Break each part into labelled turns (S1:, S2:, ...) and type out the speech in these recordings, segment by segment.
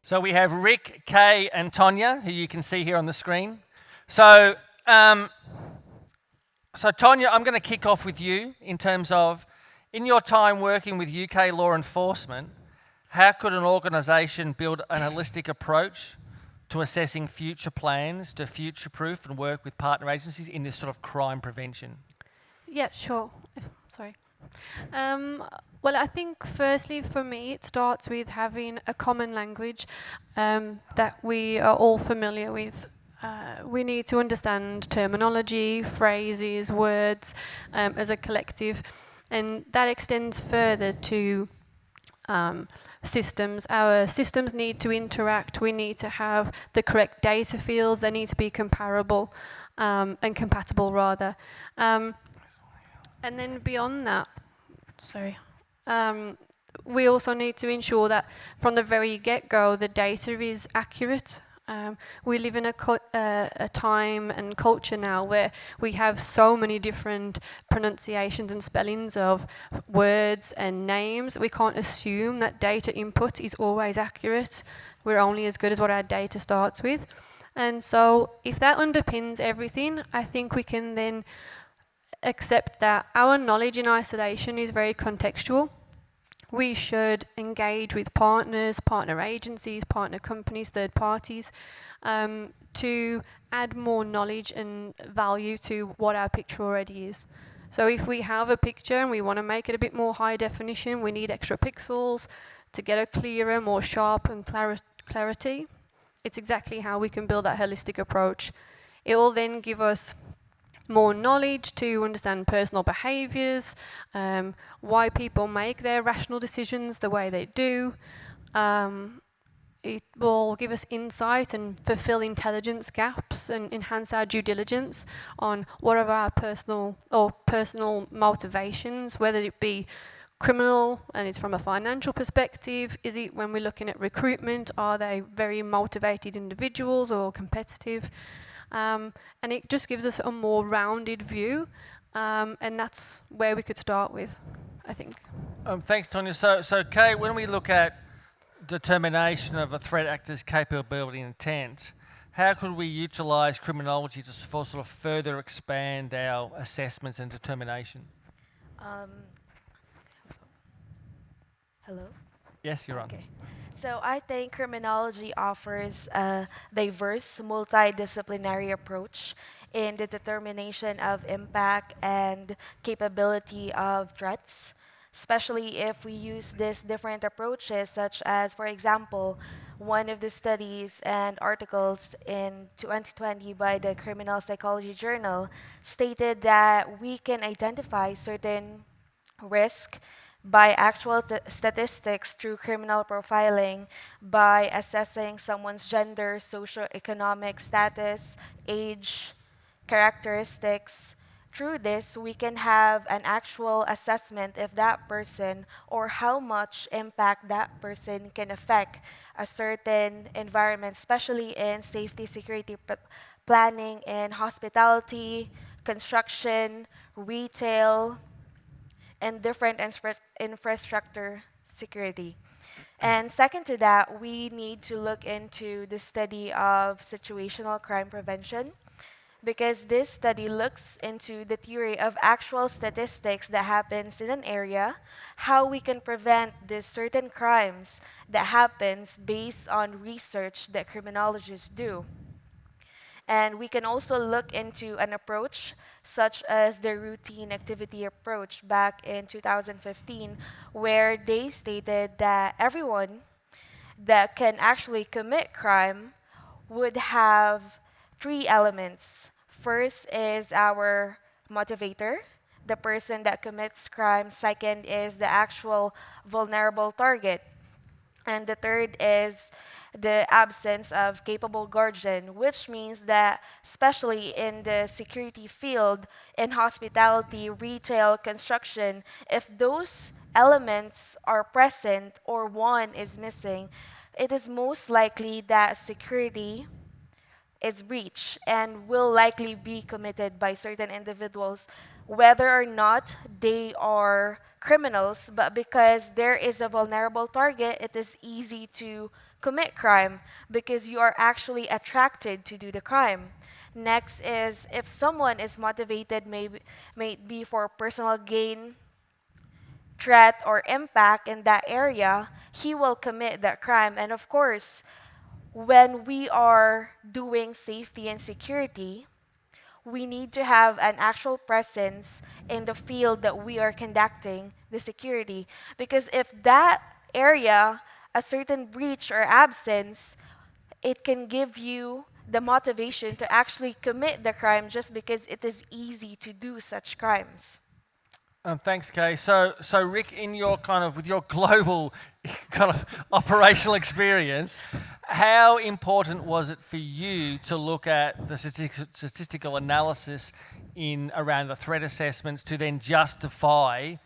S1: So we have Rick, Kay, and Tonya, who you can see here on the screen. So, Tonya, I'm going to kick off with you in terms of, in your time working with UK law enforcement, how could an organisation build an holistic approach to assessing future plans to future-proof and work with partner agencies in this sort of crime prevention?
S2: Yeah, sure. Sorry. Well, I think firstly for me it starts with having a common language that we are all familiar with. We need to understand terminology, phrases, words as a collective, and that extends further to systems. Our systems need to interact. We need to have the correct data fields. They need to be comparable and compatible rather. And then beyond that, we also need to ensure that from the very get-go the data is accurate. We live in a time and culture now where we have so many different pronunciations and spellings of words and names. We can't assume that data input is always accurate. We're only as good as what our data starts with. And so if that underpins everything, I think we can then accept that our knowledge in isolation is very contextual. We should engage with partners, partner agencies, partner companies, third parties, to add more knowledge and value to what our picture already is. So if we have a picture and we want to make it a bit more high definition, we need extra pixels to get a clearer, more sharp and clarity. It's exactly how we can build that holistic approach. It will then give us more knowledge to understand personal behaviours, why people make their rational decisions the way they do. It will give us insight and fulfill intelligence gaps and enhance our due diligence on what are our personal motivations, whether it be criminal and it's from a financial perspective. Is it when we're looking at recruitment, are they very motivated individuals or competitive? And it just gives us a more rounded view, and that's where we could start with, I think.
S1: Thanks, Tonya. So, Kay, when we look at determination of a threat actor's capability and intent, how could we utilise criminology to sort of further expand our assessments and determination?
S3: Hello?
S1: Yes, you're on.
S3: Okay. So I think criminology offers a diverse, multidisciplinary approach in the determination of impact and capability of threats, especially if we use these different approaches, such as, for example, one of the studies and articles in 2020 by the Criminal Psychology Journal stated that we can identify certain risk by actual statistics through criminal profiling, by assessing someone's gender, socioeconomic status, age, characteristics. Through this, we can have an actual assessment if that person or how much impact that person can affect a certain environment, especially in safety, security planning in hospitality, construction, retail, and different infrastructure security. And second to that, we need to look into the study of situational crime prevention, because this study looks into the theory of actual statistics that happens in an area, how we can prevent these certain crimes that happens based on research that criminologists do. And we can also look into an approach such as the routine activity approach back in 2015, where they stated that everyone that can actually commit crime would have three elements. First is our motivator, the person that commits crime. Second is the actual vulnerable target. And the third is the absence of capable guardian, which means that especially in the security field, in hospitality, retail, construction, if those elements are present or one is missing, it is most likely that security is breached and will likely be committed by certain individuals, whether or not they are criminals, but because there is a vulnerable target, it is easy to commit crime because you are actually attracted to do the crime. Next is if someone is motivated, maybe for personal gain, threat, or impact in that area, he will commit that crime. And of course, when we are doing safety and security, we need to have an actual presence in the field that we are conducting the security. Because if that area, a certain breach or absence, it can give you the motivation to actually commit the crime just because it is easy to do such crimes.
S1: Thanks, Kay. So Rick, in your with your global kind of operational experience, how important was it for you to look at the statistical analysis in around the threat assessments to then justify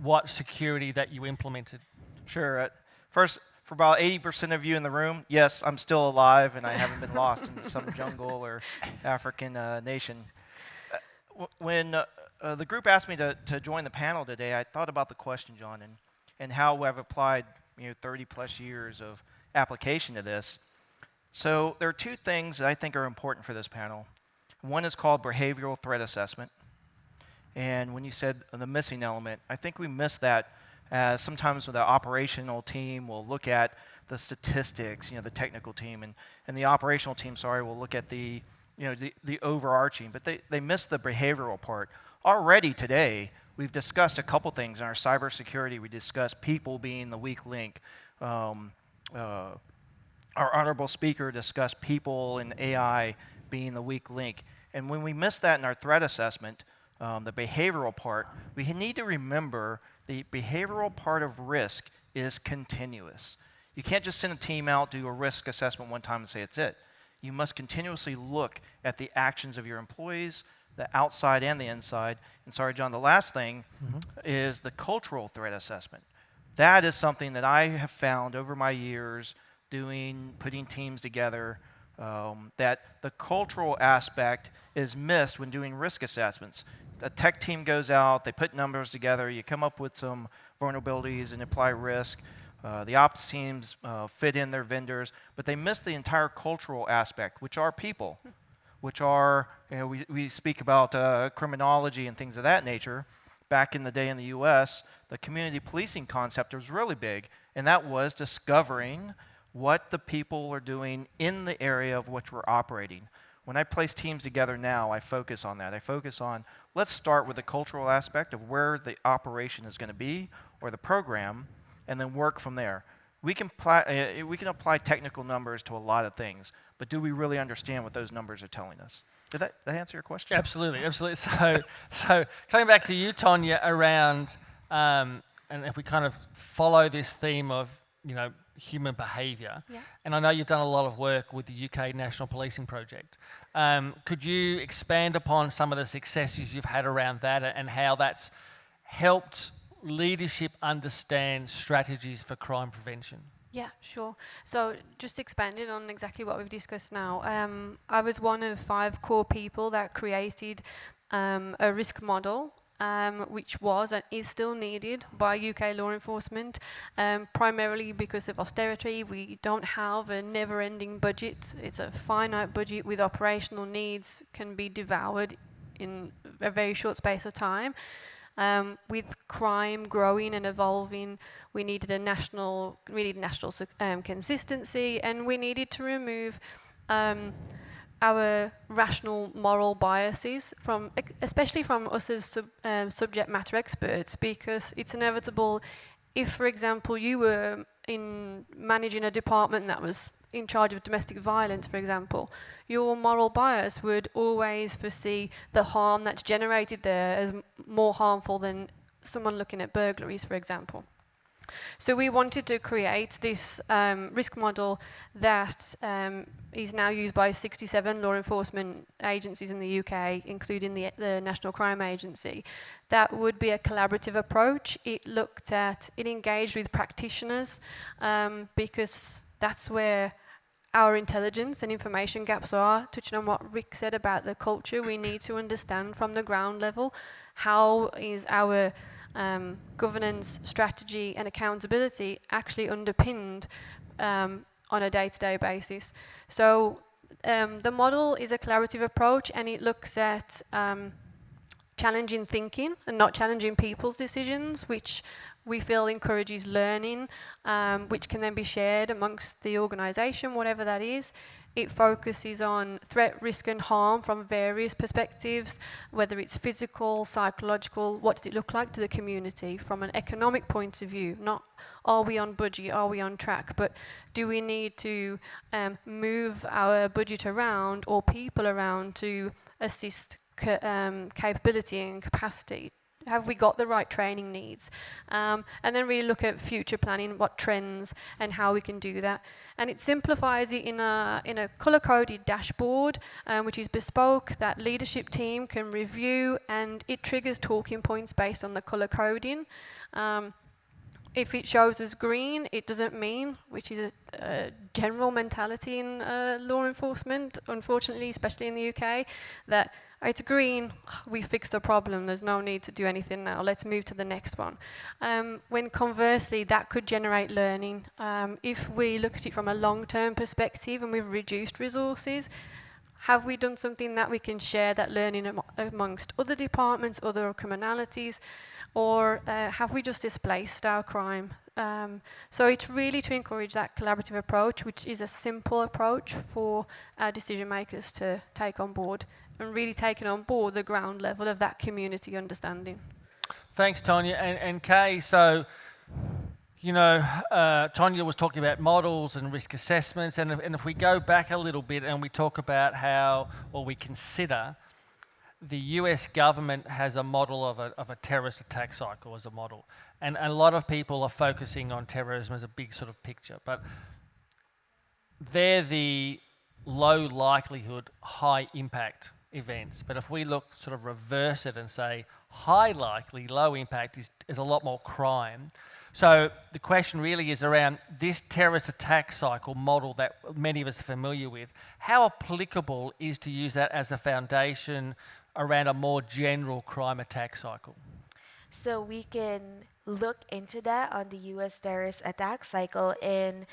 S1: what security that you implemented?
S4: Sure. First, for about 80% of you in the room, yes, I'm still alive and I haven't been lost in some jungle or African nation. When the group asked me to join the panel today, I thought about the question, John, and how I've applied 30 plus years of application to this. So there are two things that I think are important for this panel. One is called behavioral threat assessment. And when you said the missing element, I think we miss that, as sometimes the operational team will look at the statistics, the technical team, and the operational team, will look at the overarching, but they miss the behavioral part. Already today, we've discussed a couple things in our cybersecurity. We discussed people being the weak link. Our honorable speaker discussed people and AI being the weak link. And when we miss that in our threat assessment, the behavioral part, we need to remember the behavioral part of risk is continuous. You can't just send a team out, do a risk assessment one time and say it's it. You must continuously look at the actions of your employees, the outside and the inside. And sorry, John, the last thing is the cultural threat assessment. That is something that I have found over my years putting teams together, that the cultural aspect is missed when doing risk assessments. A tech team goes out, they put numbers together, you come up with some vulnerabilities and apply risk. The ops teams fit in their vendors, but they miss the entire cultural aspect, which are people, which are, we speak about criminology and things of that nature. Back in the day in the US, the community policing concept was really big, and that was discovering what the people are doing in the area of which we're operating. When I place teams together now, I focus on that. I focus on, let's start with the cultural aspect of where the operation is going to be, or the program, and then work from there. We can apply technical numbers to a lot of things, but do we really understand what those numbers are telling us? Did that answer your question?
S1: Absolutely. So coming back to you, Tonya, around, and if we kind of follow this theme of, human behaviour, and I know you've done a lot of work with the UK National Policing Project. Could you expand upon some of the successes you've had around that and how that's helped leadership understand strategies for crime prevention?
S2: Yeah, sure. So just expanding on exactly what we've discussed now, I was one of 5 core people that created a risk model, which was and is still needed by UK law enforcement, primarily because of austerity. We don't have a never-ending budget. It's a finite budget with operational needs can be devoured in a very short space of time. With crime growing and evolving, we needed national consistency, and we needed to remove our rational moral biases especially from us as subject matter experts, because it's inevitable. If, for example, you were managing a department that was in charge of domestic violence, for example, your moral bias would always foresee the harm that's generated there as more harmful than someone looking at burglaries, for example. So we wanted to create this risk model that is now used by 67 law enforcement agencies in the UK, including the National Crime Agency. That would be a collaborative approach. It engaged with practitioners because that's where our intelligence and information gaps are. Touching on what Rick said about the culture, we need to understand from the ground level how is our governance, strategy and accountability actually underpinned on a day-to-day basis. So the model is a collaborative approach, and it looks at challenging thinking and not challenging people's decisions, which we feel encourages learning, which can then be shared amongst the organisation, whatever that is. It focuses on threat, risk and harm from various perspectives, whether it's physical, psychological, what does it look like to the community from an economic point of view, not are we on budget, are we on track, but do we need to move our budget around or people around to assist capability and capacity? Have we got the right training needs? And then really look at future planning, what trends and how we can do that. And it simplifies it in a color-coded dashboard, which is bespoke, that leadership team can review, and it triggers talking points based on the color coding. If it shows as green, it doesn't mean, which is a general mentality in law enforcement, unfortunately, especially in the UK, that it's green, we fixed the problem, there's no need to do anything now, let's move to the next one. When conversely, that could generate learning. If we look at it from a long-term perspective and we've reduced resources, have we done something that we can share that learning amongst other departments, other criminalities, or have we just displaced our crime? So it's really to encourage that collaborative approach, which is a simple approach for our decision makers to take on board, and really taking on board the ground level of that community understanding.
S1: Thanks, Tonya. And Kay, so, you know, Tonya was talking about models and risk assessments, and if we go back a little bit and we talk about how, or we consider, the US government has a model of a terrorist attack cycle as a model. And a lot of people are focusing on terrorism as a big sort of picture, but they're the low likelihood, high impact events. But if we look sort of reverse it and say high likely, low impact is a lot more crime. So the question really is around this terrorist attack cycle model that many of us are familiar with. How applicable is to use that as a foundation around a more general crime attack cycle?
S3: So we can look into that on the US terrorist attack cycle in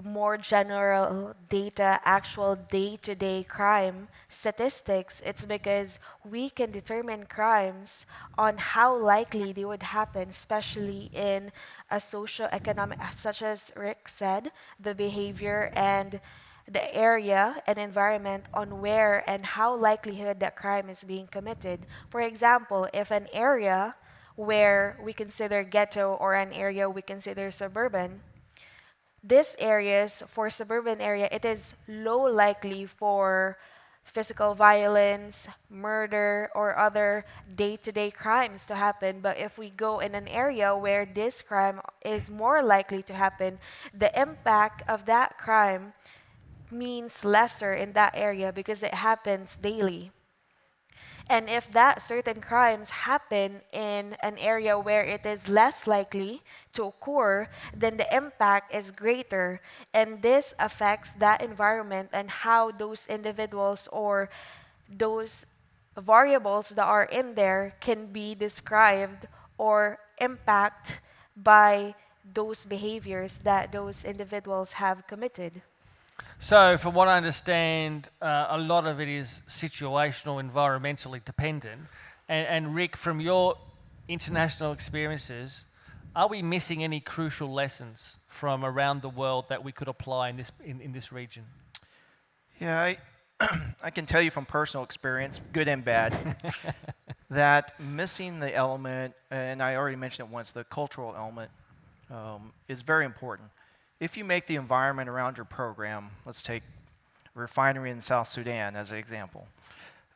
S3: more general data, actual day-to-day crime statistics. It's because we can determine crimes on how likely they would happen, especially in a socio-economic, such as Rick said, the behavior and the area and environment on where and how likelihood that crime is being committed. For example, if an area where we consider ghetto or an area we consider suburban, these areas, for suburban area, it is low likely for physical violence, murder, or other day-to-day crimes to happen. But if we go in an area where this crime is more likely to happen, the impact of that crime means lesser in that area because it happens daily. And if that certain crimes happen in an area where it is less likely to occur, then the impact is greater. And this affects that environment and how those individuals or those variables that are in there can be described or impact by those behaviors that those individuals have committed.
S1: So from what I understand, a lot of it is situational, environmentally dependent. And Rick, from your international experiences, are we missing any crucial lessons from around the world that we could apply in this region?
S4: Yeah, I can tell you from personal experience, good and bad, that missing the element, and I already mentioned it once, the cultural element is very important. If you make the environment around your program, let's take a refinery in South Sudan as an example.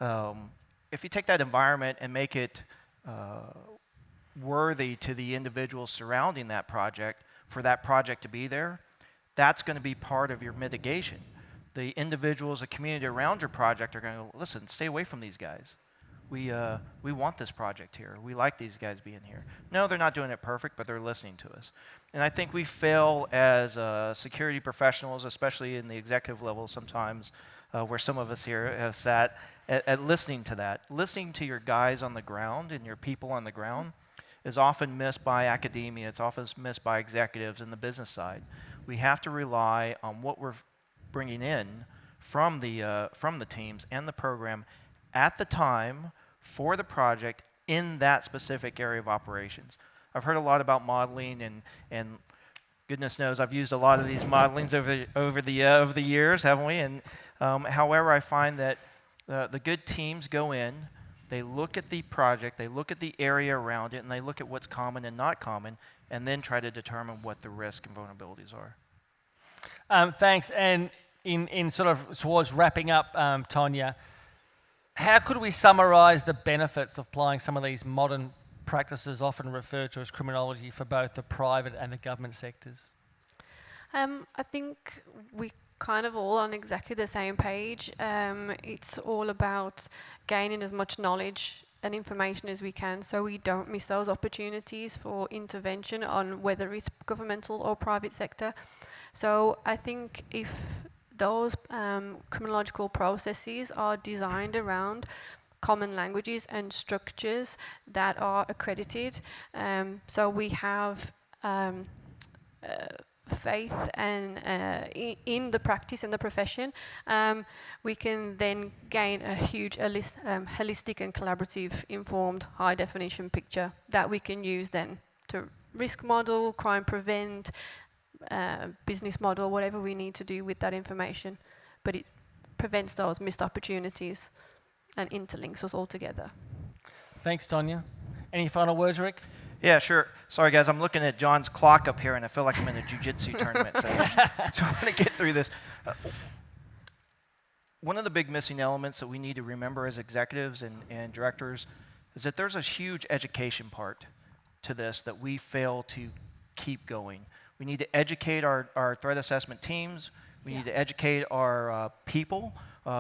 S4: If you take that environment and make it worthy to the individuals surrounding that project, for that project to be there, that's going to be part of your mitigation. The individuals, the community around your project are going to go, listen, stay away from these guys. We want this project here. We like these guys being here. No, they're not doing it perfect, but they're listening to us. And I think we fail as security professionals, especially in the executive level sometimes, where some of us here have sat, at listening to that. Listening to your guys on the ground and your people on the ground is often missed by academia. It's often missed by executives in the business side. we have to rely on what we're bringing in from the teams and the program at the time for the project in that specific area of operations. I've heard a lot about modeling, and goodness knows I've used a lot of these modelings over the years, haven't we? And however, I find that the good teams go in, they look at the project, they look at the area around it, and they look at what's common and not common, and then try to determine what the risk and vulnerabilities are.
S1: Thanks. And in sort of towards wrapping up, Tonya, how could we summarise the benefits of applying some of these modern practices often referred to as criminology for both the private and the government sectors?
S2: I think we kind of all on exactly the same page. It's all about gaining as much knowledge and information as we can so we don't miss those opportunities for intervention on whether it's governmental or private sector. So I think if those criminological processes are designed around common languages and structures that are accredited, so we have faith and in the practice and the profession, we can then gain a huge holistic and collaborative informed high definition picture that we can use then to risk model, crime prevent, business model, whatever we need to do with that information. But it prevents those missed opportunities and interlinks us all together. Thanks,
S1: Tonya. Any final words, Rick?
S4: Yeah, sure. Sorry, guys. I'm looking at John's clock up here, and I feel like I'm in a jiu-jitsu tournament, so I just want to get through this. One of the big missing elements that we need to remember as executives and directors is that there's a huge education part to this that we fail to keep going. We need to educate our threat assessment teams. We need to educate our people,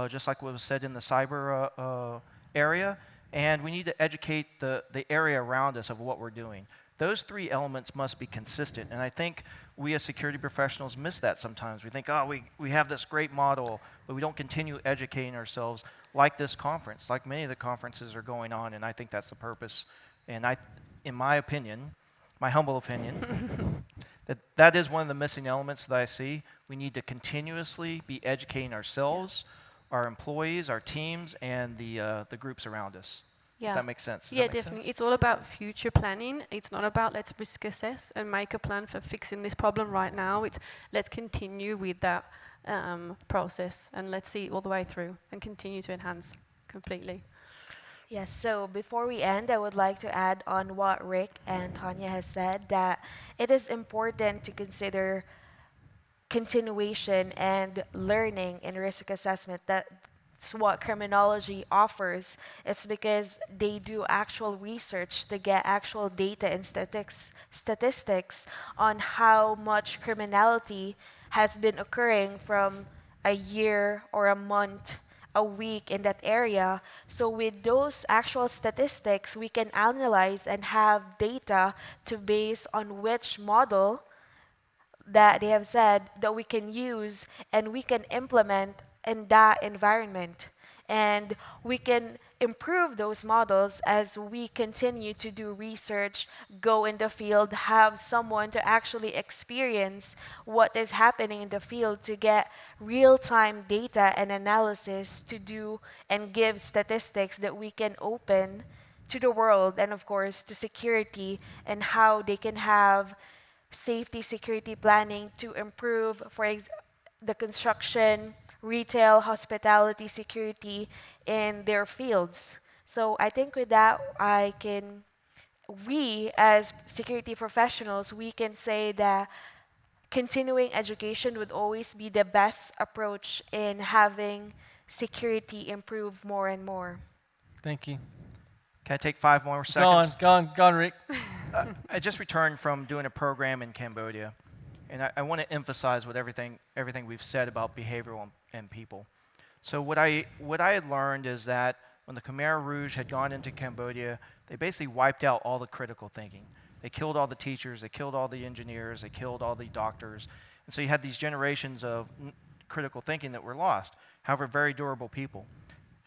S4: just like what was said in the cyber area. And we need to educate the area around us of what we're doing. Those three elements must be consistent. And I think we as security professionals miss that sometimes. We think, oh, we have this great model, but we don't continue educating ourselves like this conference, like many of the conferences are going on. And I think that's the purpose. And in my opinion, my humble opinion, that is one of the missing elements that I see. We need to continuously be educating ourselves, our employees, our teams, and the groups around us. Yeah. If that makes sense. Does
S2: yeah,
S4: that make
S2: definitely.
S4: Sense?
S2: It's all about future planning. It's not about let's risk assess and make a plan for fixing this problem right now. It's let's continue with that process and let's see it all the way through and continue to enhance completely.
S3: Yes, so before we end, I would like to add on what Rick and Tonya has said, that it is important to consider continuation and learning in risk assessment. That's what criminology offers. It's because they do actual research to get actual data and statistics on how much criminality has been occurring from a year or a month, a week in that area. So with those actual statistics, we can analyze and have data to base on which model that they have said that we can use and we can implement in that environment. And we can improve those models as we continue to do research, go in the field, have someone to actually experience what is happening in the field to get real-time data and analysis to do and give statistics that we can open to the world and of course to security and how they can have safety security planning to improve the construction, retail, hospitality, security in their fields. So I think with that, we as security professionals, we can say that continuing education would always be the best approach in having security improve more and more.
S1: Thank you.
S4: Can I take 5 more seconds?
S1: Go on, Rick.
S4: I just returned from doing a program in Cambodia, and I want to emphasize what everything we've said about behavioral and people. So what I had learned is that when the Khmer Rouge had gone into Cambodia, they basically wiped out all the critical thinking. They killed all the teachers, they killed all the engineers, they killed all the doctors. And so you had these generations of critical thinking that were lost, however, very durable people.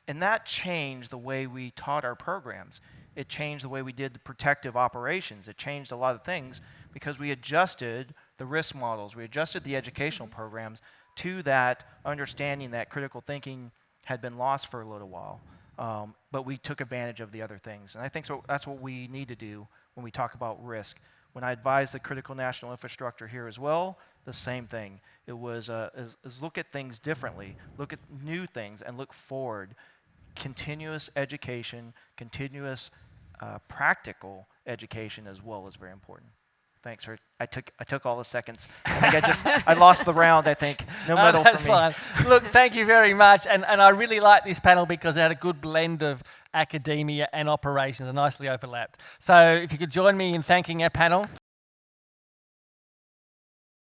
S4: And that changed the way we taught our programs. It changed the way we did the protective operations. It changed a lot of things because we adjusted the risk models. We adjusted the educational programs to that understanding that critical thinking had been lost for a little while. But we took advantage of the other things. And I think that's what we need to do when we talk about risk. When I advised the critical national infrastructure here as well, the same thing. It was is look at things differently, look at new things, and look forward. Continuous education, continuous practical education as well is very important. Thanks for, I took all the seconds. I think I lost the round, I think. No medal
S1: that's
S4: for me.
S1: fine. Look, thank you very much. And I really like this panel because it had a good blend of academia and operations, and nicely overlapped. So if you could join me in thanking our panel.